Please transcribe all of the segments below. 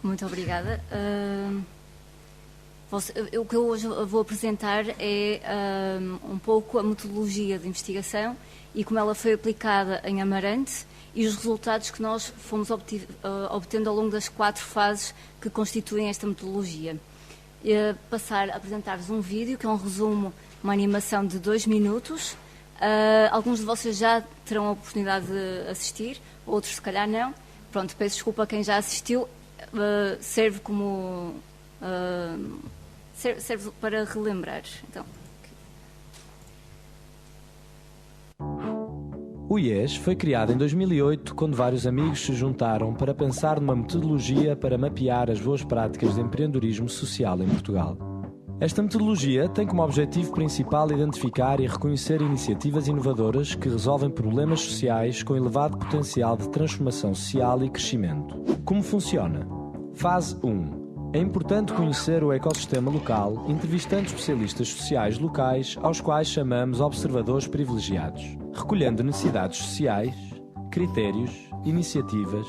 Muito obrigada. O que eu hoje vou apresentar é um pouco a metodologia de investigação e como ela foi aplicada em Amarante e os resultados que nós fomos obtendo ao longo das 4 fases que constituem esta metodologia. Passar a apresentar-vos um vídeo, que é um resumo, uma animação de 2 minutos. Alguns de vocês já terão a oportunidade de assistir, outros se calhar não. Pronto, peço desculpa a quem já assistiu, serve como... serve para relembrar. Então... O IES foi criado em 2008, quando vários amigos se juntaram para pensar numa metodologia para mapear as boas práticas de empreendedorismo social em Portugal. Esta metodologia tem como objetivo principal identificar e reconhecer iniciativas inovadoras que resolvem problemas sociais com elevado potencial de transformação social e crescimento. Como funciona? Fase 1. É importante conhecer o ecossistema local, entrevistando especialistas sociais locais, aos quais chamamos observadores privilegiados, recolhendo necessidades sociais, critérios, iniciativas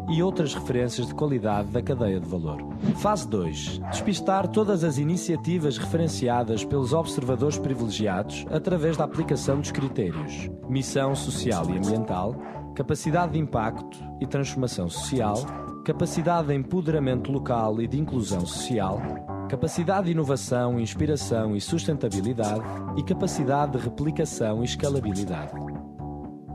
e outras referências de qualidade da cadeia de valor. Fase 2. Despistar todas as iniciativas referenciadas pelos observadores privilegiados através da aplicação dos critérios: missão social e ambiental, capacidade de impacto e transformação social, capacidade de empoderamento local e de inclusão social, capacidade de inovação, inspiração e sustentabilidade e capacidade de replicação e escalabilidade.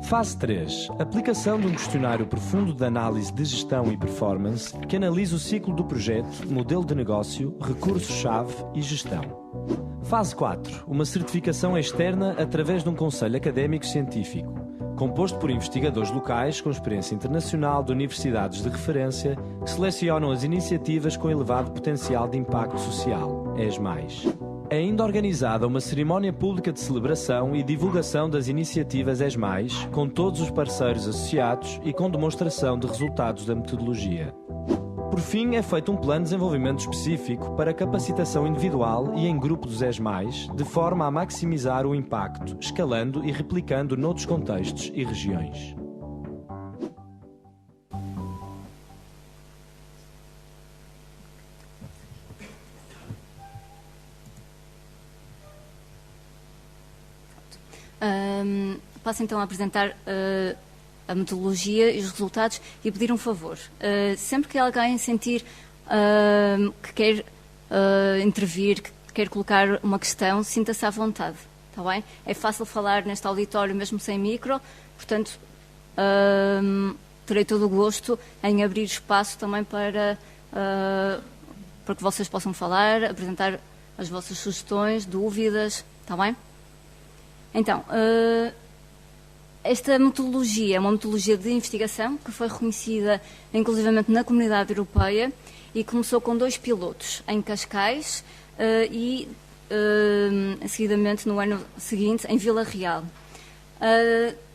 Fase 3. Aplicação de um questionário profundo de análise de gestão e performance que analisa o ciclo do projeto, modelo de negócio, recursos-chave e gestão. Fase 4. Uma certificação externa através de um conselho académico científico, composto por investigadores locais com experiência internacional de universidades de referência que selecionam as iniciativas com elevado potencial de impacto social, ES+. É ainda organizada uma cerimónia pública de celebração e divulgação das iniciativas ES+, com todos os parceiros associados e com demonstração de resultados da metodologia. Por fim, é feito um plano de desenvolvimento específico para capacitação individual e em grupo dos ES+, de forma a maximizar o impacto, escalando e replicando noutros contextos e regiões. Passo então a apresentar a metodologia e os resultados e pedir um favor. Sempre que alguém sentir que quer intervir, que quer colocar uma questão, sinta-se à vontade, está bem? É fácil falar neste auditório mesmo sem micro, portanto terei todo o gosto em abrir espaço também para que vocês possam falar, apresentar as vossas sugestões, dúvidas, está bem? Então, esta metodologia é uma metodologia de investigação que foi reconhecida inclusivamente na Comunidade Europeia e começou com 2 pilotos em Cascais e seguidamente no ano seguinte em Vila Real.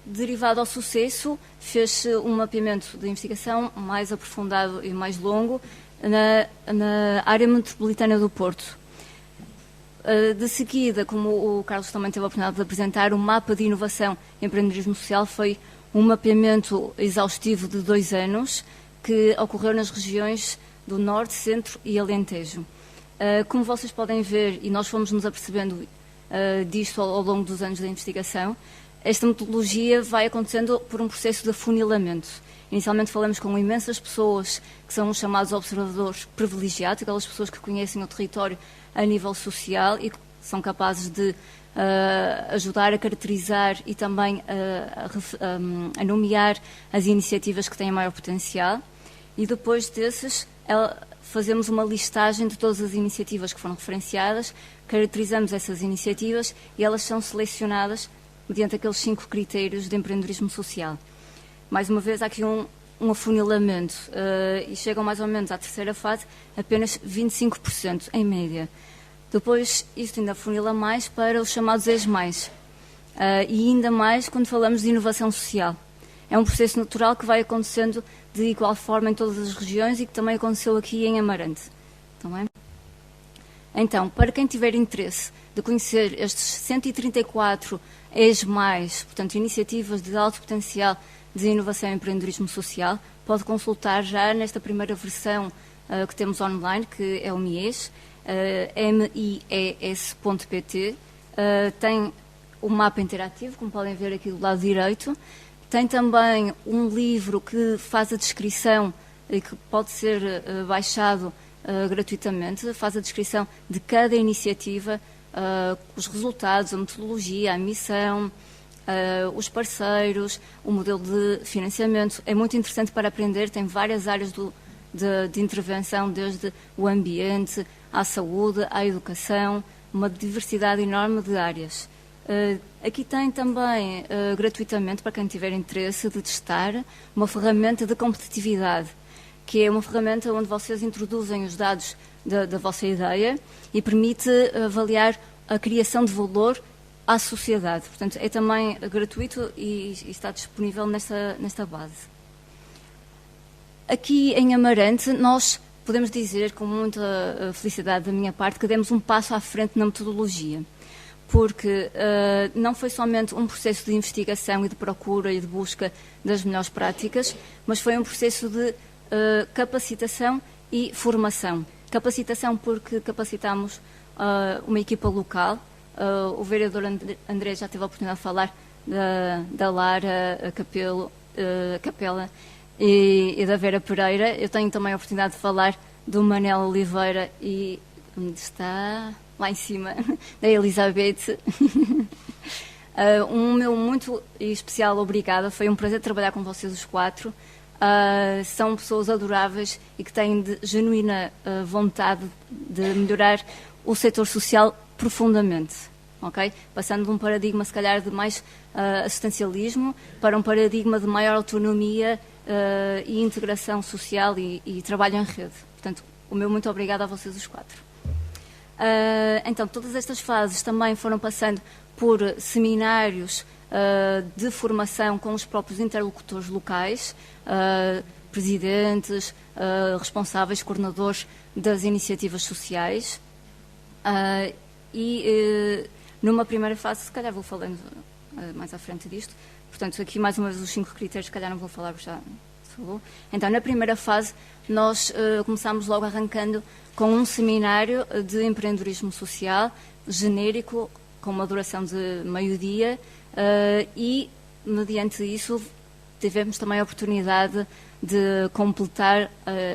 Derivado ao sucesso, fez-se um mapeamento de investigação mais aprofundado e mais longo na área metropolitana do Porto. De seguida, como o Carlos também teve a oportunidade de apresentar, o mapa de inovação e empreendedorismo social foi um mapeamento exaustivo de 2 anos que ocorreu nas regiões do Norte, Centro e Alentejo. Como vocês podem ver, e nós fomos nos apercebendo disto ao longo dos anos da investigação, esta metodologia vai acontecendo por um processo de afunilamento. Inicialmente falamos com imensas pessoas que são os chamados observadores privilegiados, aquelas pessoas que conhecem o território a nível social e que são capazes de ajudar a caracterizar e também a nomear as iniciativas que têm maior potencial. E depois desses, fazemos uma listagem de todas as iniciativas que foram referenciadas, caracterizamos essas iniciativas e elas são selecionadas mediante aqueles 5 critérios de empreendedorismo social. Mais uma vez, há aqui um afunilamento e chegam mais ou menos à terceira fase apenas 25% em média. Depois, isto ainda afunila mais para os chamados ES+, e ainda mais quando falamos de inovação social. É um processo natural que vai acontecendo de igual forma em todas as regiões e que também aconteceu aqui em Amarante. Também. Então, para quem tiver interesse de conhecer estes 134 ES+, portanto, iniciativas de alto potencial de inovação e empreendedorismo social, pode consultar já nesta primeira versão que temos online, que é o MIES, mies.pt. Tem o mapa interativo, como podem ver aqui do lado direito. Tem também um livro que faz a descrição e que pode ser baixado gratuitamente, faz a descrição de cada iniciativa, os resultados, a metodologia, a missão, os parceiros, o modelo de financiamento. É muito interessante para aprender, tem várias áreas de intervenção, desde o ambiente, à saúde, à educação, uma diversidade enorme de áreas. Aqui tem também, gratuitamente, para quem tiver interesse de testar, uma ferramenta de competitividade, que é uma ferramenta onde vocês introduzem os dados da vossa ideia e permite avaliar a criação de valor à sociedade. Portanto, é também gratuito e está disponível nesta base. Aqui em Amarante, nós podemos dizer com muita felicidade da minha parte que demos um passo à frente na metodologia, porque não foi somente um processo de investigação e de procura e de busca das melhores práticas, mas foi um processo de capacitação e formação. Capacitação porque capacitamos uma equipa local. O vereador André já teve a oportunidade de falar da Lara Capela e da Vera Pereira. Eu tenho também a oportunidade de falar do Manel Oliveira e onde está? Lá em cima, da Elizabeth. Um meu muito especial obrigada. Foi um prazer trabalhar com vocês os quatro. São pessoas adoráveis e que têm genuína vontade de melhorar o setor social profundamente, ok? Passando de um paradigma, se calhar, de mais assistencialismo para um paradigma de maior autonomia e integração social e trabalho em rede. Portanto, o meu muito obrigado a vocês os quatro. Então, todas estas fases também foram passando por seminários de formação com os próprios interlocutores locais, presidentes, responsáveis, coordenadores das iniciativas sociais. Numa primeira fase, se calhar vou falando mais à frente disto, portanto, aqui mais uma vez os 5 critérios, se calhar não vou falar, já se falou. Então, na primeira fase, nós começámos logo arrancando com um seminário de empreendedorismo social, genérico, com uma duração de meio-dia, e, mediante isso, tivemos também a oportunidade de completar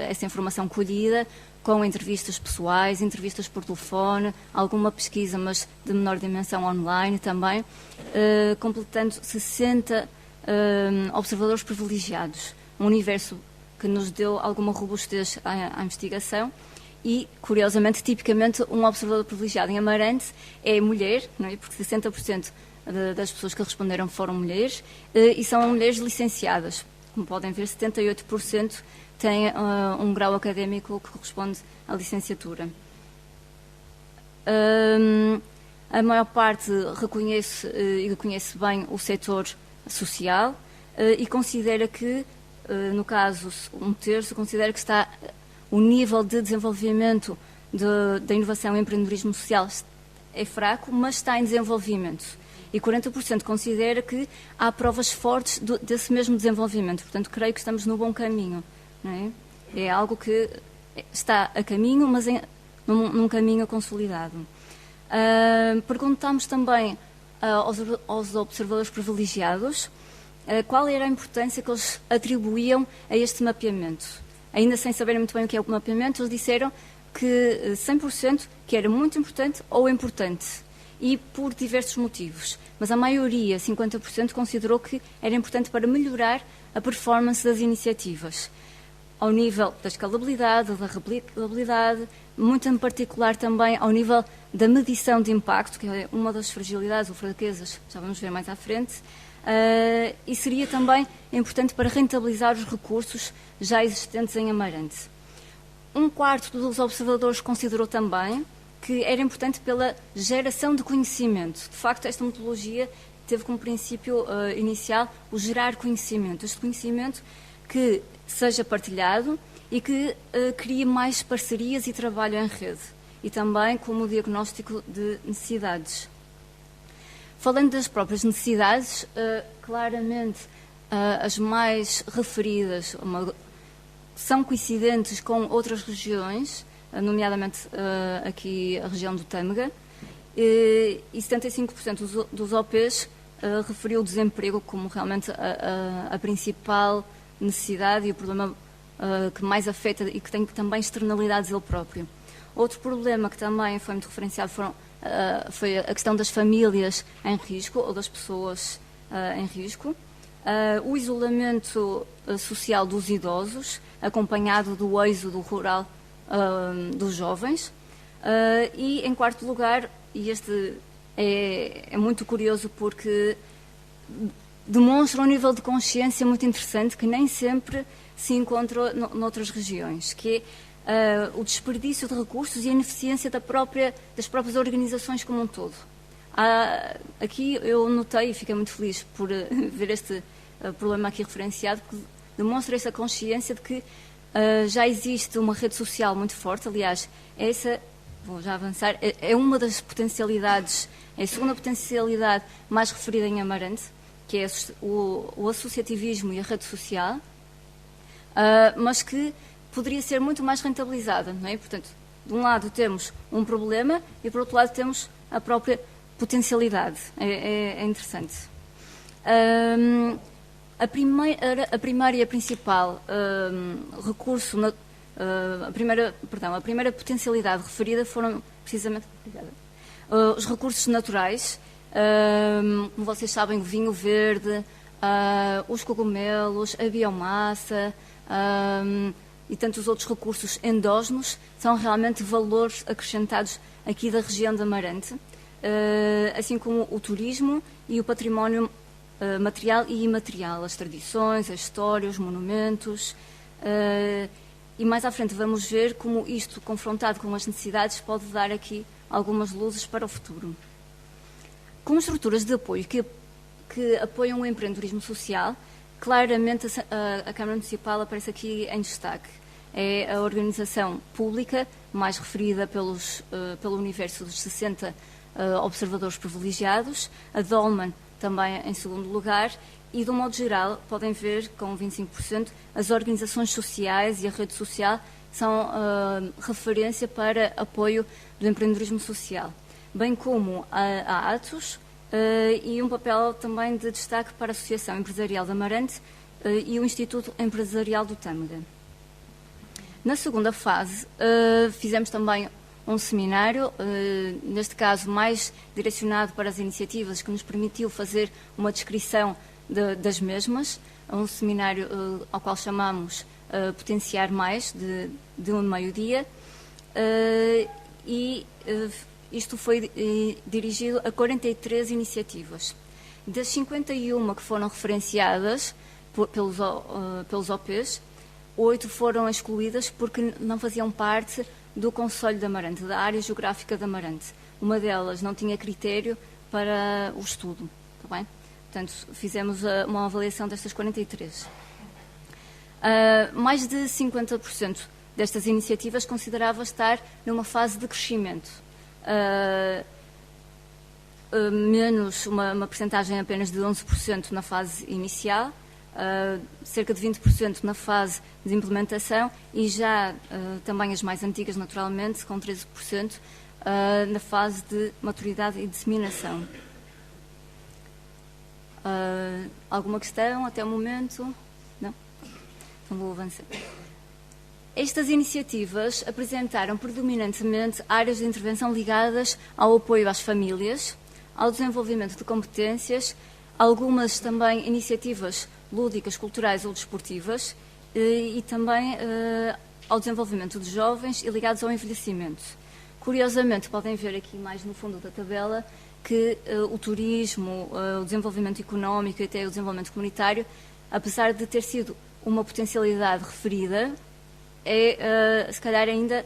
essa informação colhida com entrevistas pessoais, entrevistas por telefone, alguma pesquisa, mas de menor dimensão online também, completando 60 observadores privilegiados, um universo que nos deu alguma robustez à investigação e, curiosamente, tipicamente, um observador privilegiado em Amarante é mulher, não é? Porque 60% das pessoas que responderam foram mulheres e são mulheres licenciadas. Como podem ver, 78% têm um grau académico que corresponde à licenciatura. A maior parte reconhece e conhece bem o setor social e considera que, no caso, um terço considera que está o nível de desenvolvimento da inovação e empreendedorismo social é fraco, mas está em desenvolvimento. E 40% considera que há provas fortes desse mesmo desenvolvimento. Portanto, creio que estamos no bom caminho. Não é? É algo que está a caminho, mas num caminho consolidado. Perguntámos também aos observadores privilegiados qual era a importância que eles atribuíam a este mapeamento. Ainda sem saberem muito bem o que é o mapeamento, eles disseram que 100% que era muito importante ou importante, e por diversos motivos. Mas a maioria, 50%, considerou que era importante para melhorar a performance das iniciativas, ao nível da escalabilidade, da replicabilidade, muito em particular também ao nível da medição de impacto, que é uma das fragilidades ou fraquezas, já vamos ver mais à frente, e seria também importante para rentabilizar os recursos já existentes em Amarante. Um quarto dos observadores considerou também que era importante pela geração de conhecimento. De facto, esta metodologia teve como princípio inicial o gerar conhecimento. Este conhecimento que seja partilhado e que crie mais parcerias e trabalho em rede. E também como o diagnóstico de necessidades. Falando das próprias necessidades, claramente as mais referidas, são coincidentes com outras regiões, nomeadamente aqui a região do Tâmega, e 75% dos OPs referiu o desemprego como realmente a principal necessidade e o problema que mais afeta e que tem também externalidades ele próprio. Outro problema que também foi muito referenciado foi a questão das famílias em risco ou das pessoas em risco. O isolamento social dos idosos, acompanhado do êxodo rural dos jovens. E, em quarto lugar, e este é muito curioso porque demonstra um nível de consciência muito interessante que nem sempre se encontra noutras regiões, que é o desperdício de recursos e a ineficiência das próprias organizações como um todo. Aqui eu notei e fiquei muito feliz por ver este problema aqui referenciado, porque demonstra essa consciência de que já existe uma rede social muito forte. Aliás, vou já avançar, é uma das potencialidades, é a segunda potencialidade mais referida em Amarante, que é o associativismo e a rede social, mas que poderia ser muito mais rentabilizada, não é? Portanto, de um lado temos um problema e, por outro lado, temos a própria potencialidade. É interessante. A primeira e a principal recurso, a primeira potencialidade referida foram precisamente os recursos naturais, como vocês sabem, o vinho verde, os cogumelos, a biomassa e tantos outros recursos endógenos são realmente valores acrescentados aqui da região de Amarante, assim como o turismo e o património material e imaterial, as tradições, a história, os monumentos. E mais à frente vamos ver como isto, confrontado com as necessidades, pode dar aqui algumas luzes para o futuro. Como estruturas de apoio que apoiam o empreendedorismo social, claramente a Câmara Municipal aparece aqui em destaque. É a organização pública, mais referida pelo universo dos 60 observadores privilegiados, a Dolman também em segundo lugar, e, de um modo geral, podem ver, com 25%, as organizações sociais e a rede social são referência para apoio do empreendedorismo social, bem como a Atos e um papel também de destaque para a Associação Empresarial de Amarante e o Instituto Empresarial do Tâmega. Na segunda fase, fizemos também um seminário, neste caso mais direcionado para as iniciativas, que nos permitiu fazer uma descrição das mesmas, um seminário ao qual chamamos Potenciar Mais, de um meio-dia, e isto foi dirigido a 43 iniciativas. Das 51 que foram referenciadas pelos OPs, 8 foram excluídas porque não faziam parte do Concelho de Amarante, da área geográfica de Amarante. Uma delas não tinha critério para o estudo, está bem? Portanto, fizemos uma avaliação destas 43. Mais de 50% destas iniciativas considerava estar numa fase de crescimento. Menos uma percentagem apenas de 11% na fase inicial, cerca de 20% na fase de implementação e já também as mais antigas, naturalmente, com 13%, na fase de maturidade e disseminação. Alguma questão até o momento? Não? Então vou avançar. Estas iniciativas apresentaram predominantemente áreas de intervenção ligadas ao apoio às famílias, ao desenvolvimento de competências, algumas também iniciativas lúdicas, culturais ou desportivas e também ao desenvolvimento de jovens e ligados ao envelhecimento. Curiosamente, podem ver aqui mais no fundo da tabela que o turismo, o desenvolvimento económico e até o desenvolvimento comunitário, apesar de ter sido uma potencialidade referida, é se calhar ainda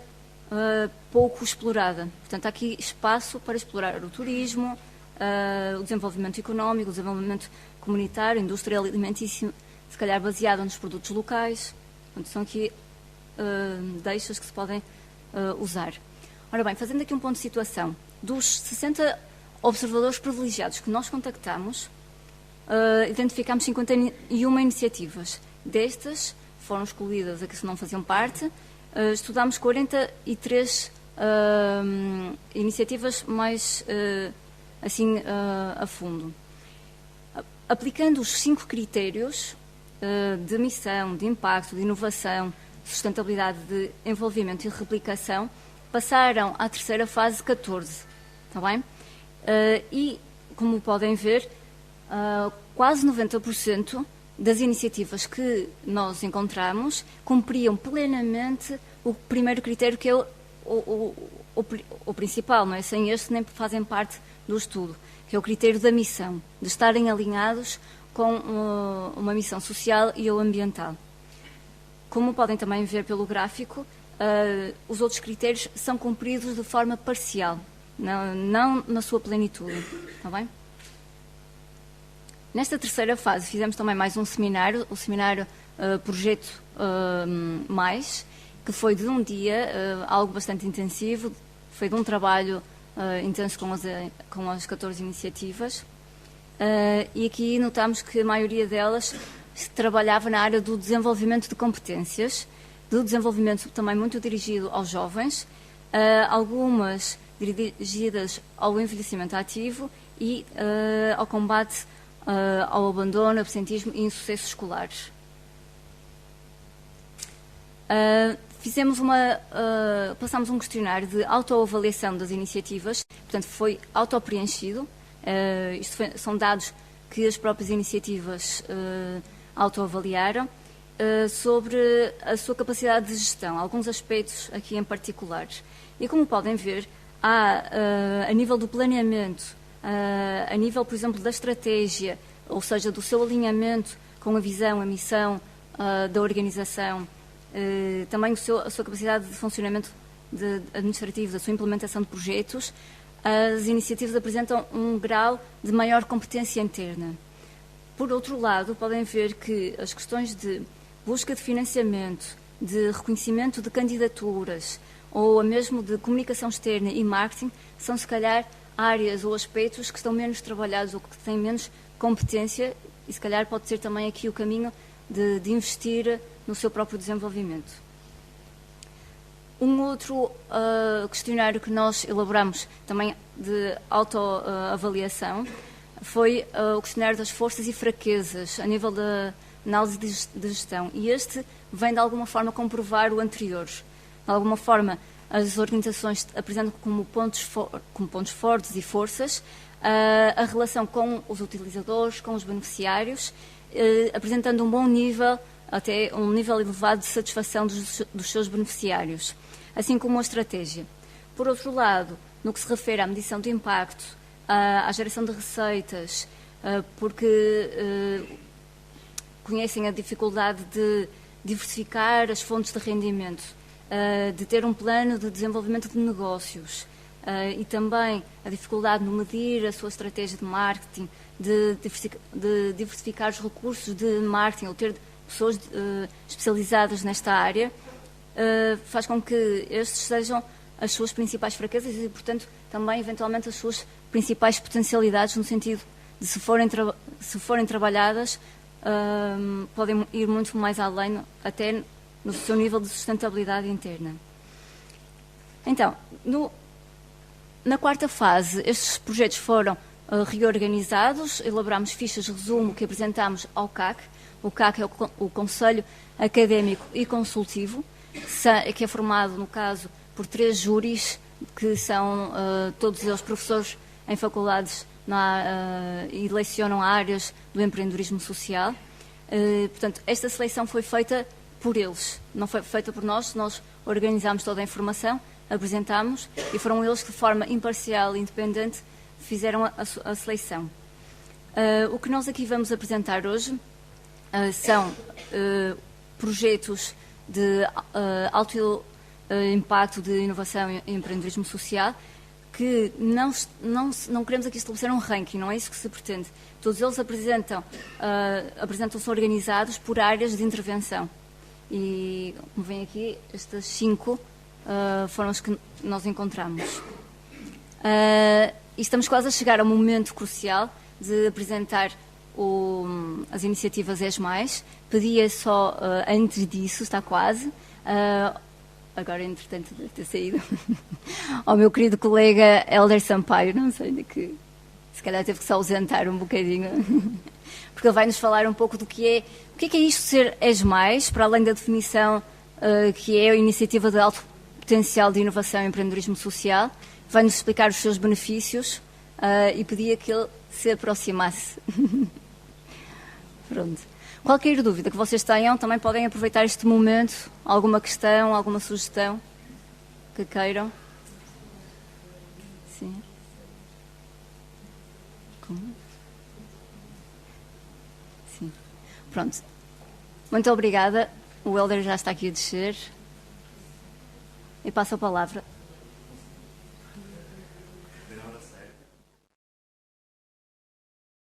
pouco explorada. Portanto, há aqui espaço para explorar o turismo, o desenvolvimento económico, o desenvolvimento comunitário, indústria alimentícia, se calhar baseada nos produtos locais. Portanto, são aqui deixas que se podem usar. Ora bem, fazendo aqui um ponto de situação, dos 60 observadores privilegiados que nós contactamos, identificámos 51 iniciativas. Destas, foram excluídas, a que não faziam parte. Estudámos 43 iniciativas mais assim a fundo. Aplicando os 5 critérios de missão, de impacto, de inovação, de sustentabilidade, de envolvimento e de replicação, passaram à terceira fase 14. Está bem? E, como podem ver, quase 90% das iniciativas que nós encontramos cumpriam plenamente o primeiro critério, que é o principal, não é? Sem este nem fazem parte do estudo, que é o critério da missão, de estarem alinhados com uma missão social e ou ambiental. Como podem também ver pelo gráfico, os outros critérios são cumpridos de forma parcial, não na sua plenitude. Está bem? Nesta terceira fase fizemos também mais um seminário, o seminário Projeto Mais, que foi de um dia, algo bastante intensivo, foi de um trabalho intenso com as 14 iniciativas, e aqui notamos que a maioria delas trabalhava na área do desenvolvimento de competências, do desenvolvimento também muito dirigido aos jovens, algumas dirigidas ao envelhecimento ativo e ao combate ao abandono, absentismo e insucesso escolares. Passámos um questionário de autoavaliação das iniciativas, portanto foi autopreenchido. São dados que as próprias iniciativas autoavaliaram sobre a sua capacidade de gestão, alguns aspectos aqui em particulares. E como podem ver, há a nível do planeamento, a nível, por exemplo, da estratégia, ou seja, do seu alinhamento com a visão, a missão da organização, também a sua capacidade de funcionamento administrativo, da sua implementação de projetos, as iniciativas apresentam um grau de maior competência interna. Por outro lado, podem ver que as questões de busca de financiamento, de reconhecimento de candidaturas, ou mesmo de comunicação externa e marketing, são, se calhar, áreas ou aspectos que estão menos trabalhados ou que têm menos competência, e se calhar pode ser também aqui o caminho de investir no seu próprio desenvolvimento. Um outro questionário que nós elaboramos também de autoavaliação foi o questionário das forças e fraquezas a nível da análise de gestão, e este vem de alguma forma comprovar o anterior. De alguma forma, as organizações apresentam como pontos fortes e forças a relação com os utilizadores, com os beneficiários, apresentando um bom nível, até um nível elevado de satisfação dos seus beneficiários, assim como a estratégia. Por outro lado, no que se refere à medição de impacto, à geração de receitas, porque conhecem a dificuldade de diversificar as fontes de rendimento, de ter um plano de desenvolvimento de negócios, e também a dificuldade de medir a sua estratégia de marketing, de diversificar os recursos de marketing, ou ter pessoas especializadas nesta área, faz com que estes sejam as suas principais fraquezas e, portanto, também, eventualmente, as suas principais potencialidades, no sentido de, se forem trabalhadas, podem ir muito mais além, até no seu nível de sustentabilidade interna. Então, na quarta fase, estes projetos foram reorganizados, elaborámos fichas de resumo que apresentámos ao CAC. O CAC é o Conselho Académico e Consultivo, que é formado, no caso, por 3 júris, que são todos eles professores em faculdades e lecionam áreas do empreendedorismo social. Portanto, esta seleção foi feita por eles, não foi feita por nós. Nós organizámos toda a informação, apresentámos, e foram eles que, de forma imparcial e independente, fizeram a seleção. O que nós aqui vamos apresentar hoje são projetos de alto impacto de inovação e empreendedorismo social, que não queremos aqui estabelecer um ranking, não é isso que se pretende. Todos eles apresentam-se organizados por áreas de intervenção. E, como vem aqui, estas 5 foram as que nós encontramos. E estamos quase a chegar ao momento crucial de apresentar as iniciativas És Mais. Pedia só, antes disso, está quase, agora entretanto deve ter saído, ao meu querido colega Hélder Sampaio, não sei de que, se calhar teve que se ausentar um bocadinho, porque ele vai nos falar um pouco do que é, o que é isto ser És Mais, para além da definição que é a iniciativa de alto potencial de inovação e empreendedorismo social, vai-nos explicar os seus benefícios e pedia que ele se aproximasse. Pronto. Qualquer dúvida que vocês tenham, também podem aproveitar este momento, alguma questão, alguma sugestão que queiram. Sim. Como? Sim. Pronto. Muito obrigada. O Hélder já está aqui a descer. E passo a palavra.